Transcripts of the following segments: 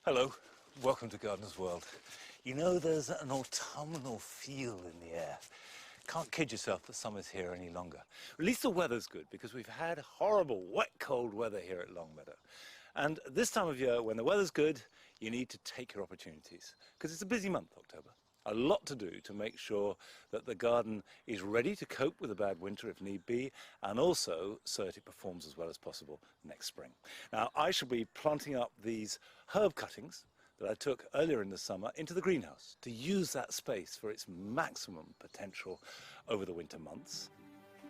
Hello, welcome to Gardener's World. You know, there's an autumnal feel in the air. Can't kid yourself that summer's here any longer. At least the weather's good, because we've had horrible, wet, cold weather here at Longmeadow. And this time of year, when the weather's good, you need to take your opportunities, because it's a busy month, October. A lot to do to make sure that the garden is ready to cope with a bad winter if need be, and also so that it performs as well as possible next spring. Now, I shall be planting up these herb cuttings that I took earlier in the summer into the greenhouse to use that space for its maximum potential over the winter months.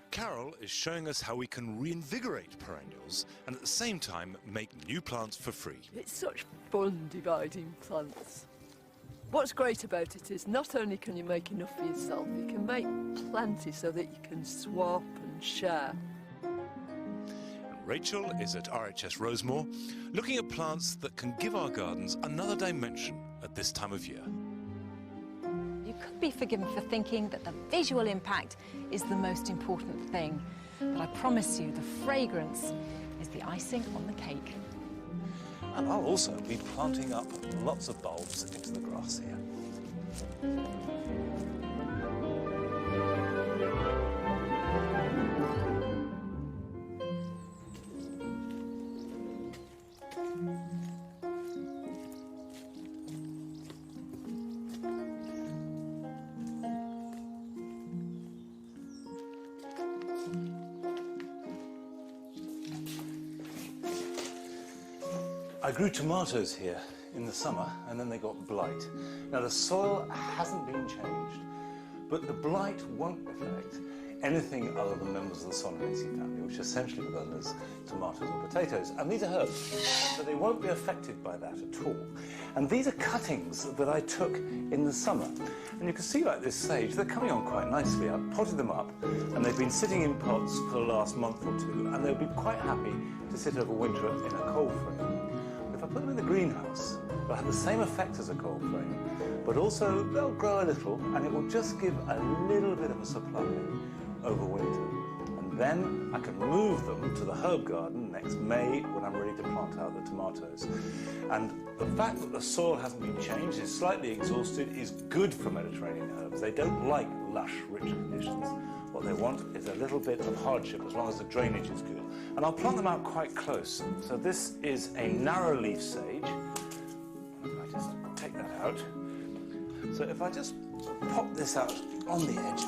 Carol is showing us how we can reinvigorate perennials and at the same time make new plants for free. It's such fun dividing plants. What's great about it is not only can you make enough for yourself, you can make plenty so that you can swap and share. And Rachel is at RHS Rosemore looking at plants that can give our gardens another dimension at this time of year. You could be forgiven for thinking that the visual impact is the most important thing, but I promise you the fragrance is the icing on the cake. And I'll also be planting up lots of bulbs into the grass here. I grew tomatoes here in the summer and then they got blight. Now the soil hasn't been changed, but the blight won't affect anything other than members of the Solanaceae family, which essentially are known as tomatoes or potatoes. And these are herbs, so they won't be affected by that at all. And these are cuttings that I took in the summer. And you can see, like this sage, they're coming on quite nicely. I've potted them up and they've been sitting in pots for the last month or two, and they'll be quite happy to sit over winter in a cold frame. If I put them in the greenhouse, they'll have the same effect as a cold frame, but also they'll grow a little and it will just give a little bit of a supply over winter. And then I can move them to the herb garden next May when I'm ready to plant out the tomatoes. And the fact that the soil hasn't been changed, is slightly exhausted, is good for Mediterranean herbs. They don't like lush, rich conditions. What they want is a little bit of hardship as long as the drainage is good. And I'll plant them out quite close. So this is a narrow leaf sage. If I just take that out. So if I just pop this out on the edge,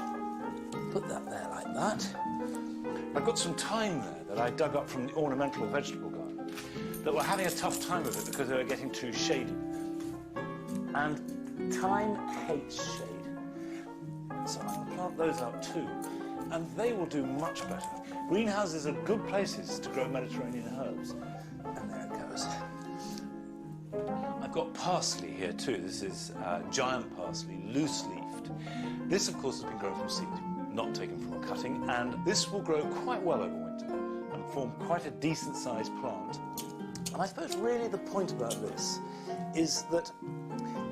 put that there like that. I've got some thyme there that I dug up from the ornamental vegetable garden that were having a tough time of it because they were getting too shady. And thyme hates shade. So I'm going to plant those out too. And they will do much better. Greenhouses are good places to grow Mediterranean herbs. And there it goes. I've got parsley here too. This is giant parsley, loose-leafed. This, of course, has been grown from seed, not taken from a cutting. And this will grow quite well over winter and form quite a decent-sized plant. And I suppose really the point about this is that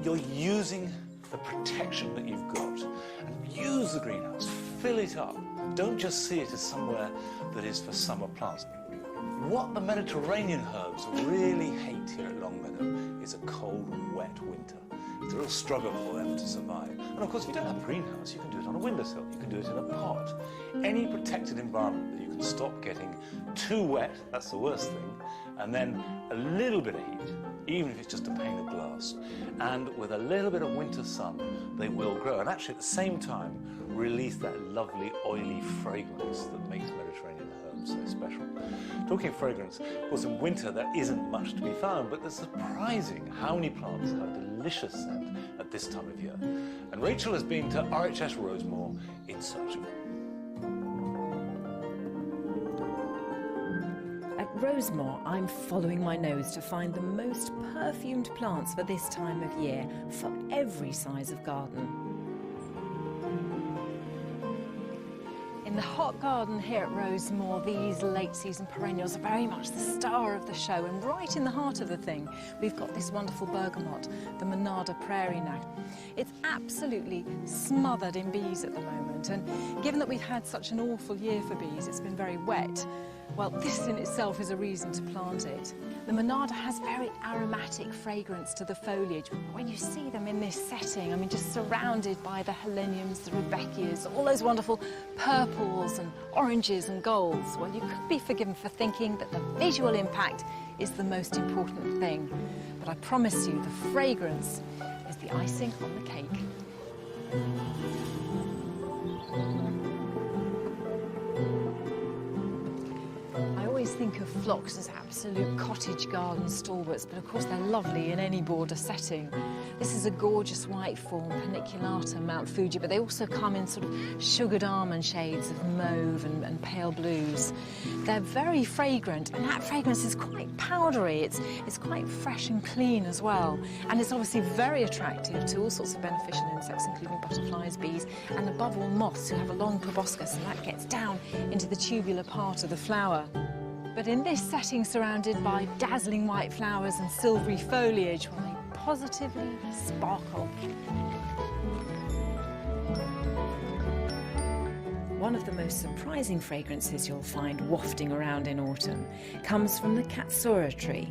you're using the protection that you've got and use the greenhouse. Fill it up. Don't just see it as somewhere that is for summer plants. What the Mediterranean herbs really hate here at Longmeadow is a cold, wet winter. It's a real struggle for them to survive. And of course, if you don't have a greenhouse, you can do it on a windowsill, you can do it in a pot. Any protected environment that you can stop getting too wet, that's the worst thing, and then a little bit of heat, even if it's just a pane of glass. And with a little bit of winter sun, they will grow. And actually at the same time, release that lovely oily fragrance that makes Mediterranean herbs so special. Talking of fragrance, of course in winter there isn't much to be found, but it's surprising how many plants have a delicious scent at this time of year. And Rachel has been to RHS Rosemore in search of it. At Rosemore, I'm following my nose to find the most perfumed plants for this time of year for every size of garden. In the hot garden here at Rosemore, these late season perennials are very much the star of the show, and right in the heart of the thing, we've got this wonderful bergamot, the Monarda Prairie Nag. It's absolutely smothered in bees at the moment, and given that we've had such an awful year for bees, it's been very wet, Well, this in itself is a reason to plant it. The monarda has very aromatic fragrance to the foliage. When you see them in this setting, I mean, just surrounded by the heleniums, the rudbeckias, all those wonderful purples and oranges and golds, well, you could be forgiven for thinking that the visual impact is the most important thing. But I promise you, the fragrance is the icing on the cake. I always think of phlox as absolute cottage garden stalwarts, but of course they're lovely in any border setting. This is a gorgeous white form, Paniculata Mount Fuji, but they also come in sort of sugared almond shades of mauve and pale blues. They're very fragrant, and that fragrance is quite powdery. It's quite fresh and clean as well, and it's obviously very attractive to all sorts of beneficial insects, including butterflies, bees, and above all moths who have a long proboscis, and that gets down into the tubular part of the flower. But in this setting, surrounded by dazzling white flowers and silvery foliage, well, they positively sparkle. One of the most surprising fragrances you'll find wafting around in autumn comes from the Katsura tree.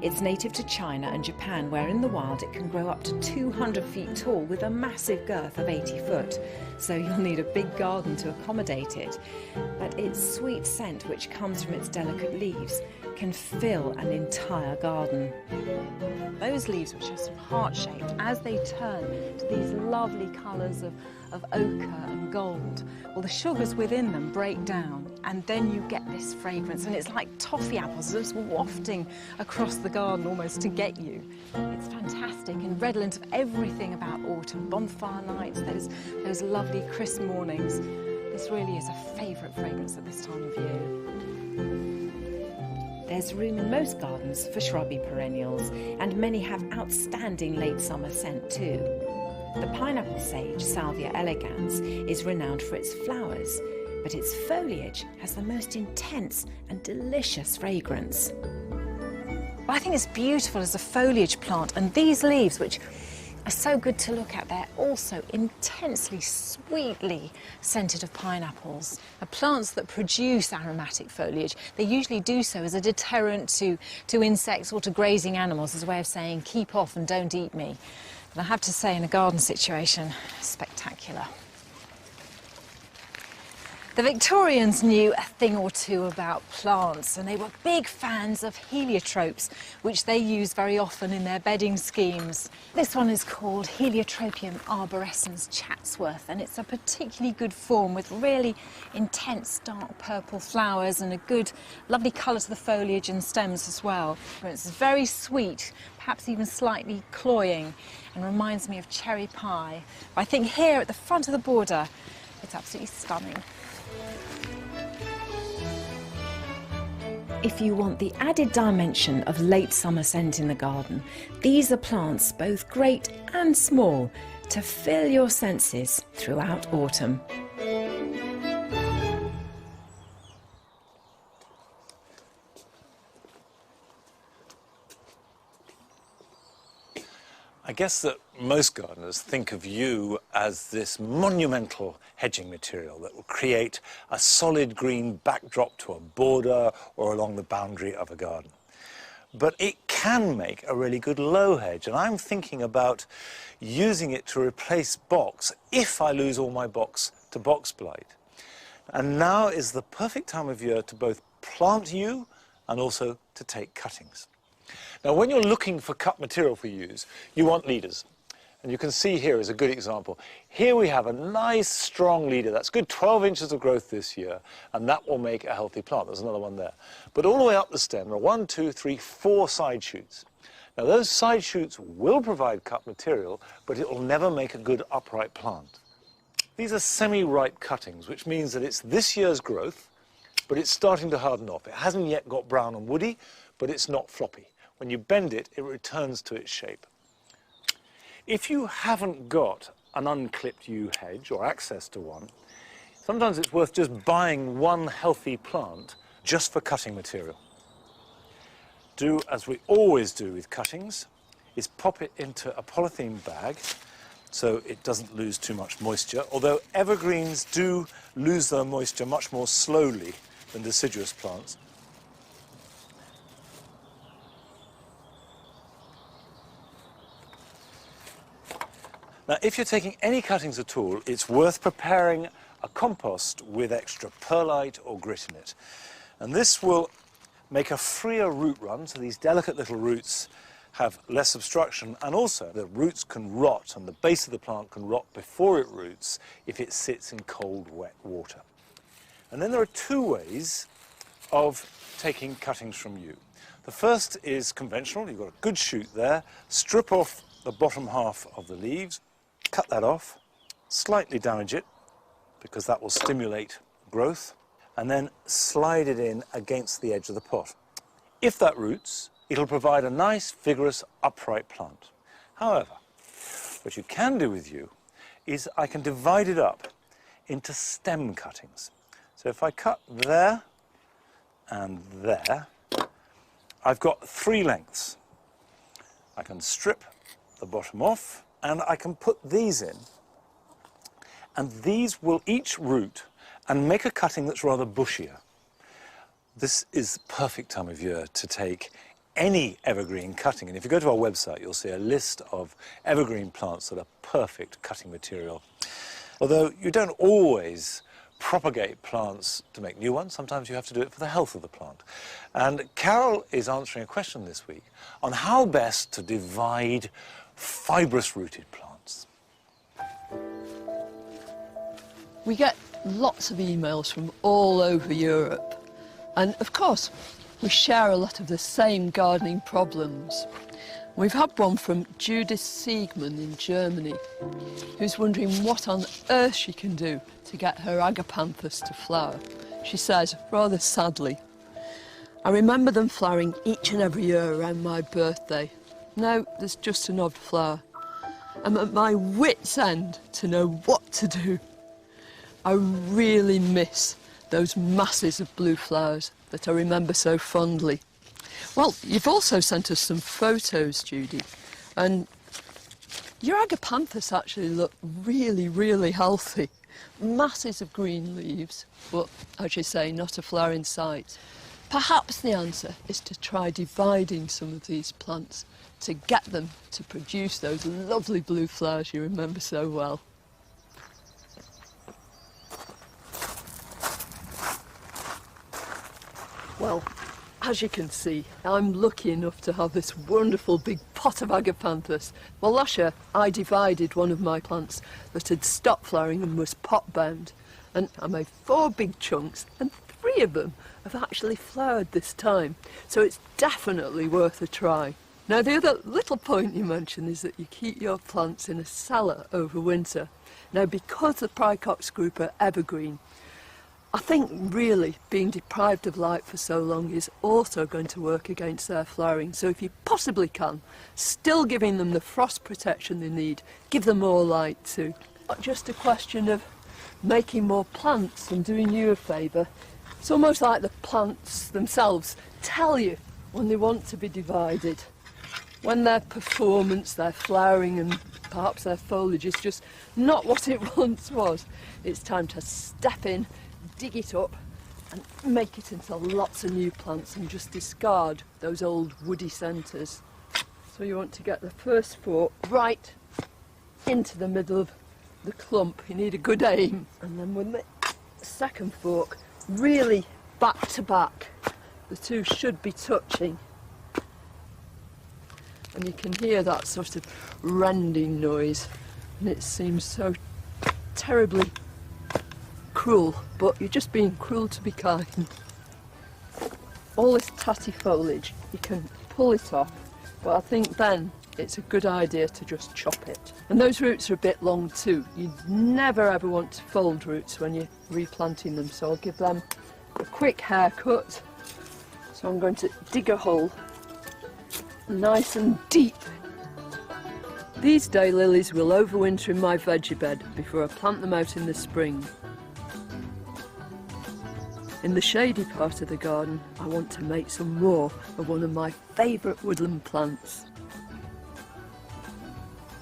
It's native to China and Japan, where in the wild it can grow up to 200 feet tall with a massive girth of 80 foot, so you'll need a big garden to accommodate it. But its sweet scent, which comes from its delicate leaves, can fill an entire garden. Those leaves, which are sort of heart-shaped, as they turn to these lovely colours of ochre and gold, well, the sugars within them break down, and then you get this fragrance, and it's like toffee apples just wafting across the garden almost to get you. It's fantastic and redolent of everything about autumn. Bonfire nights, those lovely crisp mornings. This really is a favourite fragrance at this time of year. There's room in most gardens for shrubby perennials, and many have outstanding late summer scent too. The pineapple sage, Salvia elegans, is renowned for its flowers, but its foliage has the most intense and delicious fragrance. Well, I think it's beautiful as a foliage plant, and these leaves, which are so good to look at, they're also intensely, sweetly scented of pineapples. Plants that produce aromatic foliage, they usually do so as a deterrent to insects or to grazing animals, as a way of saying, keep off and don't eat me. But I have to say, in a garden situation, spectacular. The Victorians knew a thing or two about plants, and they were big fans of heliotropes, which they use very often in their bedding schemes. This one is called Heliotropium arborescens Chatsworth, and it's a particularly good form with really intense dark purple flowers and a good, lovely colour to the foliage and stems as well. It's very sweet, perhaps even slightly cloying, and reminds me of cherry pie. But I think here at the front of the border, it's absolutely stunning. If you want the added dimension of late summer scent in the garden, these are plants, both great and small, to fill your senses throughout autumn. I guess that most gardeners think of you as this monumental hedging material that will create a solid green backdrop to a border or along the boundary of a garden. But it can make a really good low hedge, and I'm thinking about using it to replace box if I lose all my box to box blight. And now is the perfect time of year to both plant yew and also to take cuttings. Now, when you're looking for cut material for yews, you want leaders. And you can see here is a good example. Here we have a nice, strong leader. That's good 12 inches of growth this year, and that will make a healthy plant. There's another one there. But all the way up the stem, there are 1, 2, 3, 4 side shoots. Now, those side shoots will provide cut material, but it will never make a good upright plant. These are semi-ripe cuttings, which means that it's this year's growth, but it's starting to harden off. It hasn't yet got brown and woody, but it's not floppy. When you bend it, it returns to its shape. If you haven't got an unclipped yew hedge or access to one, sometimes it's worth just buying one healthy plant just for cutting material. Do as we always do with cuttings, is pop it into a polythene bag so it doesn't lose too much moisture, although evergreens do lose their moisture much more slowly than deciduous plants. Now, if you're taking any cuttings at all, it's worth preparing a compost with extra perlite or grit in it. And this will make a freer root run, so these delicate little roots have less obstruction, and also the roots can rot and the base of the plant can rot before it roots if it sits in cold, wet water. And then there are two ways of taking cuttings from you. The first is conventional. You've got a good shoot there. Strip off the bottom half of the leaves, cut that off, slightly damage it because that will stimulate growth, and then slide it in against the edge of the pot. If that roots, it'll provide a nice, vigorous, upright plant. However, what you can do with you is I can divide it up into stem cuttings. So if I cut there and there, I've got 3 lengths. I can strip the bottom off and I can put these in, and these will each root and make a cutting that's rather bushier. This is the perfect time of year to take any evergreen cutting, and if you go to our website you'll see a list of evergreen plants that are perfect cutting material. Although you don't always propagate plants to make new ones, sometimes you have to do it for the health of the plant. And Carol is answering a question this week on how best to divide fibrous rooted plants. We get lots of emails from all over Europe, and of course we share a lot of the same gardening problems. We've had one from Judith Siegmann in Germany, who's wondering what on earth she can do to get her agapanthus to flower. She says, rather sadly, "I remember them flowering each and every year around my birthday. Now there's just an odd flower. I'm at my wit's end to know what to do. I really miss those masses of blue flowers that I remember so fondly." Well, you've also sent us some photos, Judy, and your agapanthus actually look really, really healthy. Masses of green leaves, but as you say, not a flower in sight. Perhaps the answer is to try dividing some of these plants to get them to produce those lovely blue flowers you remember so well. Well, as you can see, I'm lucky enough to have this wonderful big pot of agapanthus. Well, last year I divided one of my plants that had stopped flowering and was pot bound, and I made 4 big chunks, and 3 of them have actually flowered this time, so it's definitely worth a try. Now, the other little point you mentioned is that you keep your plants in a cellar over winter. Now, because the Pricox group are evergreen, I think really being deprived of light for so long is also going to work against their flowering. So if you possibly can, still giving them the frost protection they need, give them more light too. Not just a question of making more plants and doing you a favour. It's almost like the plants themselves tell you when they want to be divided. When their performance, their flowering and perhaps their foliage is just not what it once was, it's time to step in, dig it up and make it into lots of new plants and just discard those old woody centres. So you want to get the first fork right into the middle of the clump. You need a good aim, and then with the second fork really back to back. The two should be touching, and you can hear that sort of rending noise, and it seems so terribly cruel, but you're just being cruel to be kind. All this tatty foliage, you can pull it off, but I think then it's a good idea to just chop it. And those roots are a bit long too. You never ever want to fold roots when you're replanting them, so I'll give them a quick haircut. So I'm going to dig a hole nice and deep. These daylilies will overwinter in my veggie bed before I plant them out in the spring. In the shady part of the garden, I want to make some more of one of my favourite woodland plants.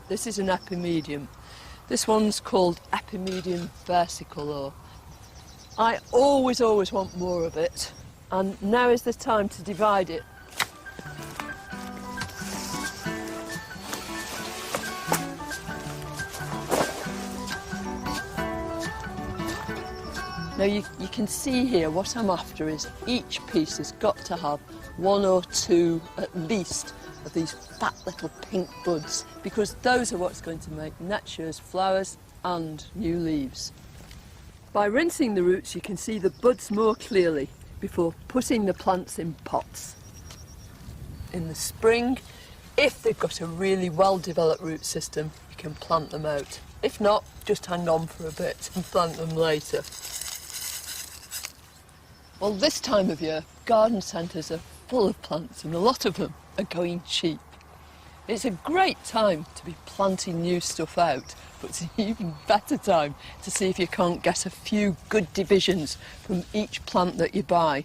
This is an epimedium. This one's called Epimedium versicolor. I always want more of it, and now is the time to divide it. Now you can see here what I'm after is each piece has got to have 1 or 2 at least of these fat little pink buds, because those are what's going to make next year's flowers and new leaves. By rinsing the roots you can see the buds more clearly before putting the plants in pots. In the spring, if they've got a really well developed root system, you can plant them out. If not, just hang on for a bit and plant them later. Well, this time of year, garden centres are full of plants and a lot of them are going cheap. It's a great time to be planting new stuff out, but it's an even better time to see if you can't get a few good divisions from each plant that you buy.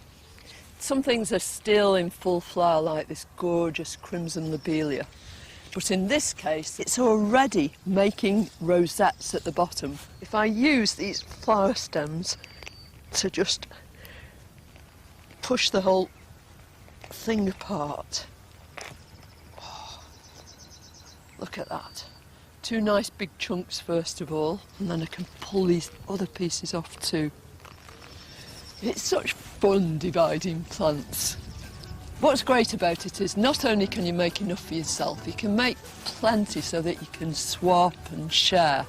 Some things are still in full flower, like this gorgeous crimson lobelia. But in this case, it's already making rosettes at the bottom. If I use these flower stems to just push the whole thing apart. Oh, look at that. 2 nice big chunks first of all, and then I can pull these other pieces off too. It's such fun dividing plants. What's great about it is not only can you make enough for yourself, you can make plenty so that you can swap and share.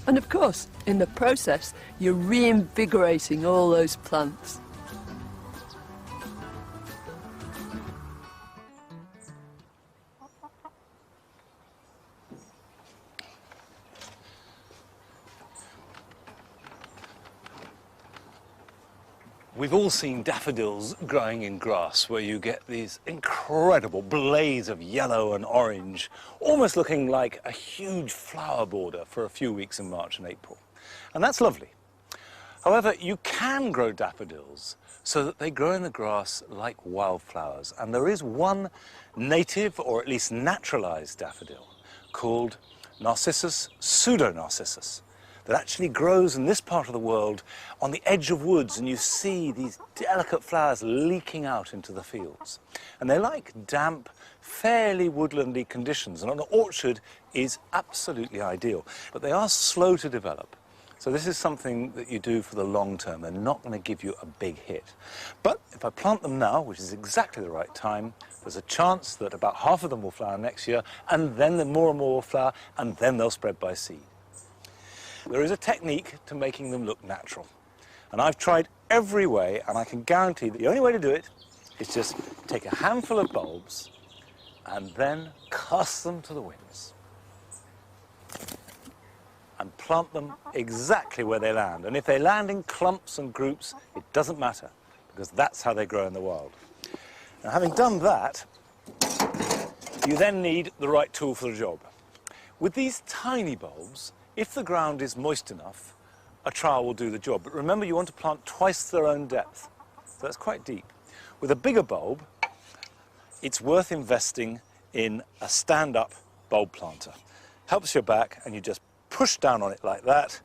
And of course, in the process, you're reinvigorating all those plants. We've all seen daffodils growing in grass where you get these incredible blades of yellow and orange, almost looking like a huge flower border for a few weeks in March and April. And that's lovely. However, you can grow daffodils so that they grow in the grass like wildflowers. And there is one native, or at least naturalized daffodil called Narcissus pseudonarcissus, that actually grows in this part of the world on the edge of woods, and you see these delicate flowers leaking out into the fields. And they like damp, fairly woodlandy conditions, and an orchard is absolutely ideal. But they are slow to develop. So this is something that you do for the long term. They're not going to give you a big hit. But if I plant them now, which is exactly the right time, there's a chance that about half of them will flower next year, and then more and more will flower, and then they'll spread by seed. There is a technique to making them look natural. And I've tried every way, and I can guarantee that the only way to do it is just take a handful of bulbs and then cast them to the winds. And plant them exactly where they land. And if they land in clumps and groups, it doesn't matter, because that's how they grow in the wild. Now, having done that, you then need the right tool for the job. With these tiny bulbs, if the ground is moist enough, a trowel will do the job. But remember, you want to plant twice their own depth. So that's quite deep. With a bigger bulb, it's worth investing in a stand-up bulb planter. Helps your back, and you just push down on it like that,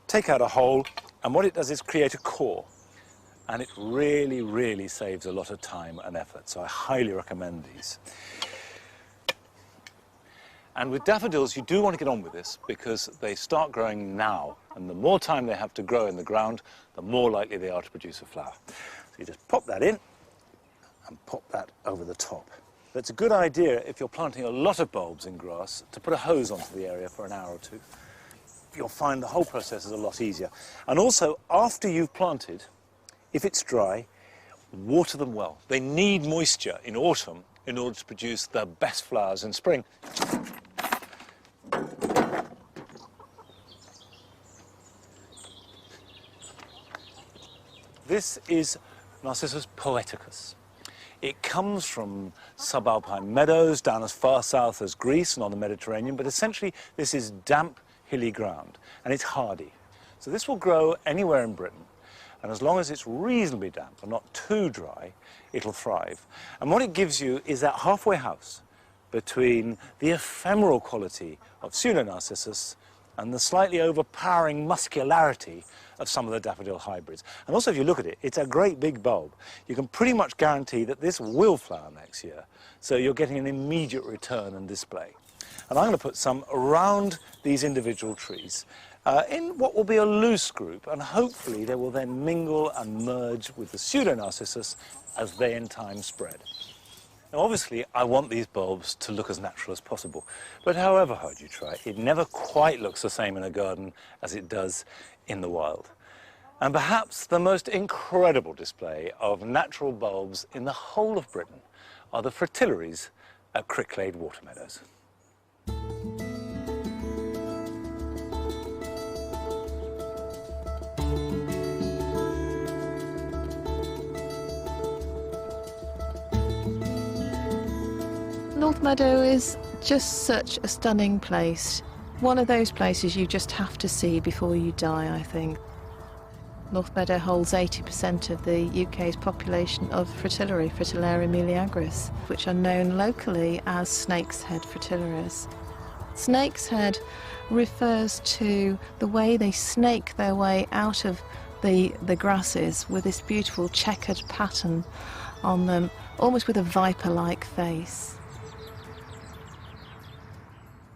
take out a hole, and what it does is create a core. And it really, really saves a lot of time and effort. So I highly recommend these. And with daffodils, you do want to get on with this because they start growing now. And the more time they have to grow in the ground, the more likely they are to produce a flower. So you just pop that in and pop that over the top. But it's a good idea, if you're planting a lot of bulbs in grass, to put a hose onto the area for an hour or two. You'll find the whole process is a lot easier. And also, after you've planted, if it's dry, water them well. They need moisture in autumn in order to produce the best flowers in spring. This is Narcissus poeticus. It comes from subalpine meadows down as far south as Greece and on the Mediterranean, but essentially this is damp, hilly ground, and it's hardy. So this will grow anywhere in Britain, and as long as it's reasonably damp and not too dry, it'll thrive. And what it gives you is that halfway house between the ephemeral quality of Pseudonarcissus and the slightly overpowering muscularity of some of the daffodil hybrids. And also, if you look at it, it's a great big bulb. You can pretty much guarantee that this will flower next year, so you're getting an immediate return and display. And I'm going to put some around these individual trees in what will be a loose group, and hopefully they will then mingle and merge with the pseudo-narcissus as they in time spread. Now obviously I want these bulbs to look as natural as possible, but however hard you try, it never quite looks the same in a garden as it does in the wild. And perhaps the most incredible display of natural bulbs in the whole of Britain are the fritillaries at Cricklade Watermeadows. North Meadow is just such a stunning place. One of those places you just have to see before you die, I think. North Meadow holds 80% of the UK's population of fritillary, Fritillaria meleagris, which are known locally as snake's head fritillaries. Snake's head refers to the way they snake their way out of the grasses with this beautiful checkered pattern on them, almost with a viper-like face.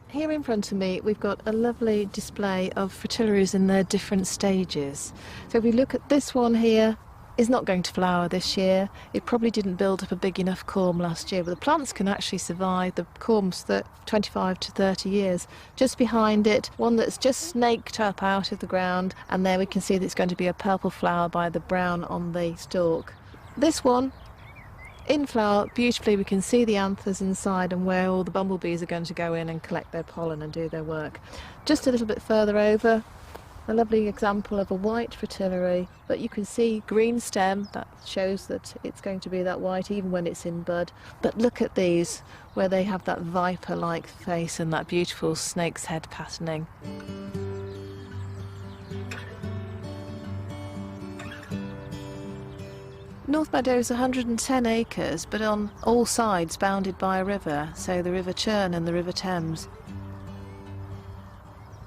Here in front of me we've got a lovely display of fritillaries in their different stages. So if we look at this one here, is not going to flower this year. It probably didn't build up a big enough corm last year, but the plants can actually survive the corms 25 to 30 years. Just behind it, one that's just snaked up out of the ground, and there we can see that it's going to be a purple flower by the brown on the stalk. This one, in flower beautifully, we can see the anthers inside and where all the bumblebees are going to go in and collect their pollen and do their work. Just a little bit further over, a lovely example of a white fritillary, but you can see green stem, that shows that it's going to be that white even when it's in bud. But look at these, where they have that viper-like face and that beautiful snake's head patterning. North Meadow is 110 acres, but on all sides bounded by a river, so the River Churn and the River Thames.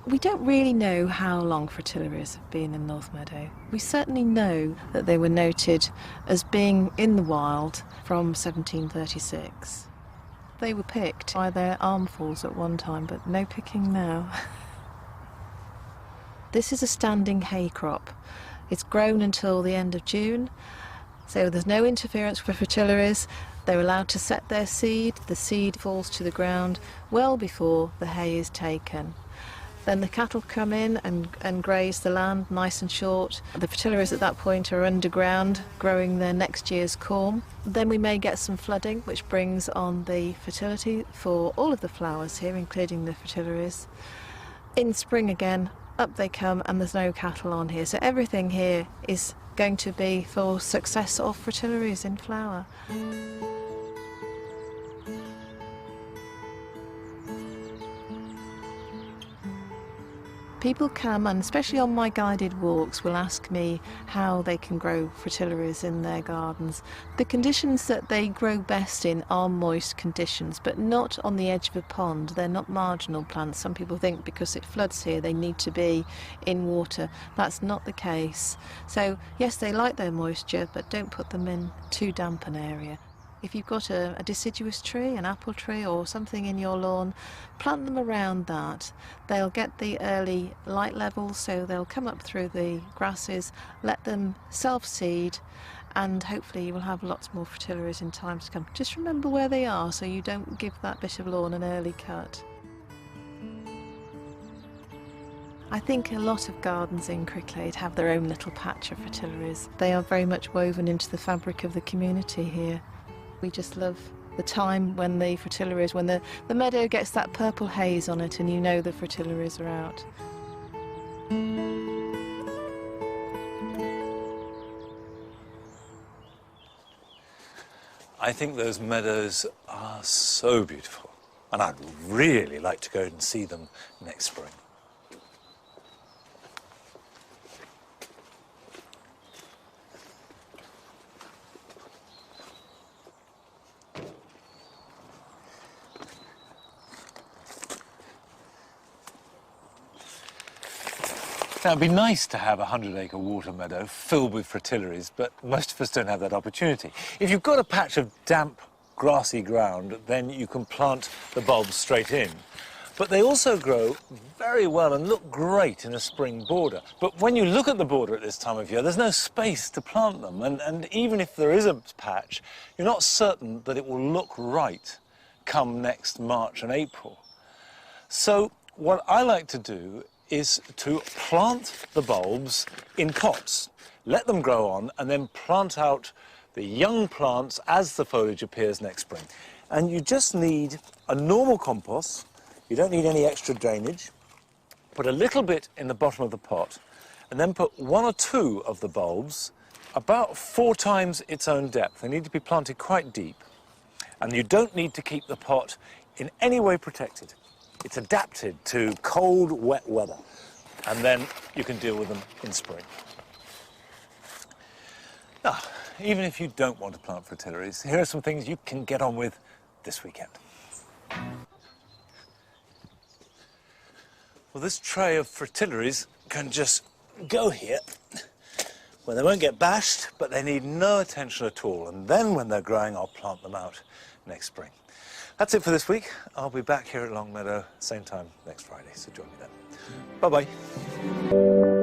We don't really know how long fritillaries have been in North Meadow. We certainly know that they were noted as being in the wild from 1736. They were picked by their armfuls at one time, but no picking now. This is a standing hay crop. It's grown until the end of June. So there's no interference with fritillaries. They're allowed to set their seed. The seed falls to the ground well before the hay is taken. Then the cattle come in and graze the land nice and short. The fritillaries at that point are underground, growing their next year's corm. Then we may get some flooding, which brings on the fertility for all of the flowers here, including the fritillaries. In spring again, up they come, and there's no cattle on here. So everything here is going to be for success of fritillaries in flower. People come, and especially on my guided walks, will ask me how they can grow fritillaries in their gardens. The conditions that they grow best in are moist conditions, but not on the edge of a pond. They're not marginal plants. Some people think because it floods here they need to be in water. That's not the case. So yes, they like their moisture, but don't put them in too damp an area. If you've got a deciduous tree, an apple tree or something in your lawn, plant them around that. They'll get the early light levels, so they'll come up through the grasses, let them self-seed, and hopefully you will have lots more fritillaries in time to come. Just remember where they are so you don't give that bit of lawn an early cut. I think a lot of gardens in Cricklade have their own little patch of fritillaries. They are very much woven into the fabric of the community here. We just love the time when the fritillaries, when the meadow gets that purple haze on it and you know the fritillaries are out. I think those meadows are so beautiful, and I'd really like to go and see them next spring. Now, it'd be nice to have a 100-acre water meadow filled with fritillaries, but most of us don't have that opportunity. If you've got a patch of damp, grassy ground, then you can plant the bulbs straight in. But they also grow very well and look great in a spring border. But when you look at the border at this time of year, there's no space to plant them. And even if there is a patch, you're not certain that it will look right come next March and April. So what I like to do is to plant the bulbs in pots, let them grow on, and then plant out the young plants as the foliage appears next spring. And you just need a normal compost. You don't need any extra drainage. Put a little bit in the bottom of the pot, and then put 1 or 2 of the bulbs about 4 times its own depth. They need to be planted quite deep. And you don't need to keep the pot in any way protected. It's adapted to cold, wet weather, and then you can deal with them in spring. Now, even if you don't want to plant fritillaries, here are some things you can get on with this weekend. Well, this tray of fritillaries can just go here, where they won't get bashed, but they need no attention at all. And then when they're growing, I'll plant them out next spring. That's it for this week. I'll be back here at Longmeadow, same time next Friday, so join me then. Bye-bye.